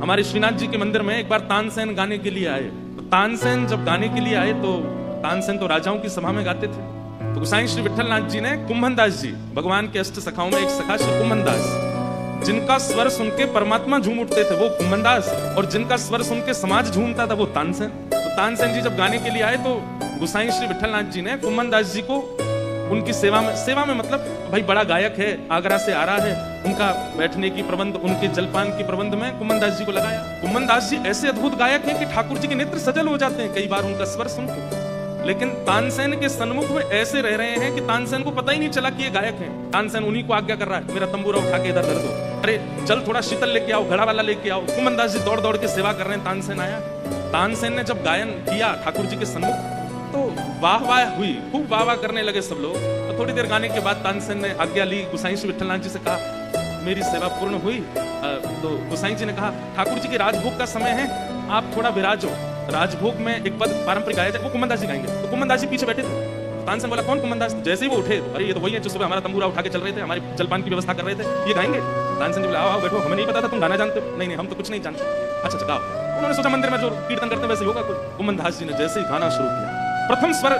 हमारे श्रीनाथ जी के मंदिर में एक बार तानसेन गाने के लिए आए। तो तानसेन जब गाने के लिए आए तो तानसेन तो राजाओं की सभा में गाते थे। तो गोसाई श्री विठलनाथ जी ने कुंभनदास जी, भगवान के अष्ट सखाओं में एक सखा श्री कुंभनदास, जिनका स्वर सुन के परमात्मा झूम उठते थे वो कुंभनदास, और जिनका स्वर सुन के समाज झूमता था वो तानसेन। तो तानसेन जी जब गाने के लिए आए तो गोसाई श्री विठलनाथ जी ने कुंभनदास जी को उनकी सेवा में मतलब भाई बड़ा गायक है, आगरा से आ रहा है, उनका बैठने की प्रबंध, उनके जलपान की प्रबंध में कुंभनदास जी को लगाया। कुंभनदास जी ऐसे अद्भुत गायक हैं कि ठाकुर जी के नेत्र सजल हो जाते हैं कई बार उनका स्वर सुन के। लेकिन तानसेन के सन्मुख में ऐसे रह रहे हैं कि तानसेन को पता ही नहीं चला कि ये गायक हैं। तानसेन उन्हीं को आज्ञा कर रहा है, मेरा तंबूरा उठा के इधर धर दो, अरे चल थोड़ा शीतल लेके आओ, घड़ा वाला लेके आओ। कुंभनदास जी दौड़ दौड़ के सेवा कर रहे हैं, तानसेन आया। तानसेन ने जब गायन किया ठाकुर जी के सन्मुख तो वाह वाह हुई, खूब वाह वाह करने लगे सब लोग। तो थोड़ी देर गाने के बाद तानसेन ने आज्ञा ली, गोसाई श्री विठलनाथ जी से कहा मेरी सेवा पूर्ण हुई। तो गोसाई जी ने कहा ठाकुर जी के राजभोग का समय है, आप थोड़ा विराजो, राजभोग में एक पद पारंपरिक गाया जाए, वो कुंभनदास जी गाएंगे। तो कुंभनदास जी पीछे बैठे थे। तानसेन बोला कौन कुंभनदास? जैसे ही वो उठे, अरे ये तो वही है जो सुबह हमारा तंबूरा उठा के चल रहे थे, हमारी जलपान की व्यवस्था कर रहे थे, ये गाएंगे? तानसेन जी बोला आओ बैठो, हमें नहीं पता था तुम गाना जानते हो। नहीं हम तो कुछ नहीं जानते। अच्छा गाओ। उन्होंने सोचा मंदिर में जो कीर्तन करते वैसे होगा कोई। कुंभनदास जी ने जैसे ही गाना शुरू किया, प्रथम स्वर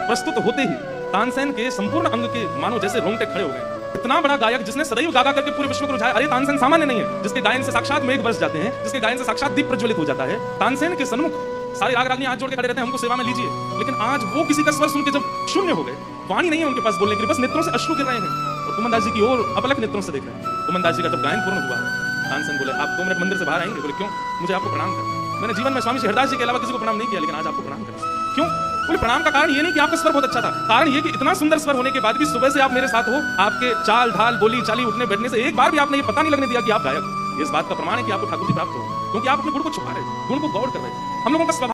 प्रस्तुत होते ही तानसेन के संपूर्ण अंग के मानो जैसे रोंगटे खड़े हो गए। इतना बड़ा गायक जिसने सदैव गागा करके पूरे विश्व को रुझाया। अरे तानसेन सामान्य नहीं है, जिसके गायन से साक्षात मेघ बरस जाते हैं, जिसके गायन से साक्षात दीप प्रज्वलित हो जाता है। तानसेन के सन्मुख सारे राग रागनी हाथ जोड़ के खड़े रहते हैं, हमको सेवा में लीजिए। लेकिन आज वो किसी का स्वर सुन के जब शून्य हो गए, वाणी नहीं है उनके पास बोलने के लिए, बस नेत्रों से अश्रु गिर रहे हैं और कुंभनदास जी की ओर अपलक नेत्रों से देख रहे हैं। कुंभनदास जी का जब गायन पूर्ण हुआ, तानसेन बोले आप 2 मिनट मंदिर से बाहर आएंगे? बोले क्यों? मुझे आपको प्रणाम करना। मैंने जीवन में स्वामी श्री हरदास जी के अलावा किसी को प्रणाम नहीं किया, लेकिन आज आपको प्रणाम करना। क्यों? बोले प्रणाम का कारण ये नहीं कि आपका स्वर बहुत अच्छा था, कारण ये कि इतना सुंदर स्वर होने के बाद भी सुबह से आप मेरे साथ हो, आपके चाल ढाल बोली चाली उठने बैठने से एक बार भी आपने ये पता नहीं लगने दिया कि आप गायक हो। इस बात का प्रमाण है कि आपको ठाकुर जी प्राप्त हो, क्योंकि आप अपने गुण को छुपा रहे, गुण को गौर कर रहे। हम लोगों का स्वभाव